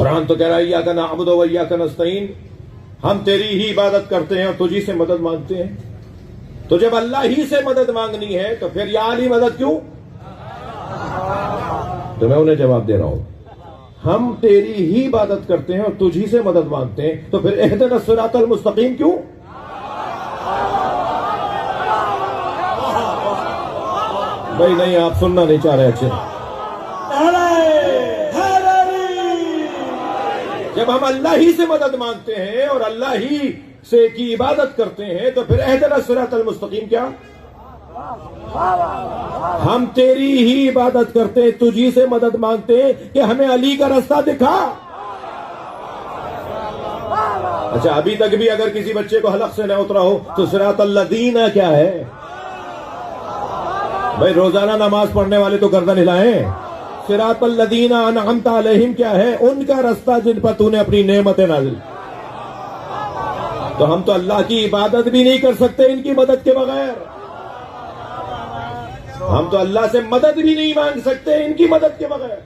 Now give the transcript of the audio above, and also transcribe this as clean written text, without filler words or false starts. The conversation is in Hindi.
कुरान तो कह रहा है इय्याका नअबुदु व इय्याका नस्तईन, हम तेरी ही इबादत करते हैं और तुझी से मदद मांगते हैं। तो जब अल्लाह ही से मदद मांगनी है तो फिर या अली मदद क्यों? तो मैं उन्हें जवाब दे रहा हूं, हम तेरी ही इबादत करते हैं और तुझी से मदद मांगते हैं, तो फिर इहदिना सिरातल मुस्तकीम क्यों? भाई नहीं, आप सुनना नहीं चाह रहे अच्छे। जब हम अल्लाह ही से मदद मांगते हैं और अल्लाह ही से की इबादत करते हैं तो फिर इहदिना सिरातल मुस्तकीम क्या? हम तेरी ही इबादत करते हैं, तुझी से मदद मांगते हैं कि हमें अली का रास्ता दिखा। अच्छा, अभी तक भी अगर किसी बच्चे को हलक से न उतरा हो तो सिरातल लदीना क्या है? भाई रोजाना नमाज पढ़ने वाले तो गर्दन हिलाएं। सिरातल लदीना अनअमता अलैहिम क्या है? उनका रास्ता जिन पर तूने अपनी नेमतें नाज़िल। तो हम तो अल्लाह की इबादत भी नहीं कर सकते इनकी मदद के बगैर, हम तो अल्लाह से मदद भी नहीं मांग सकते इनकी मदद के बगैर।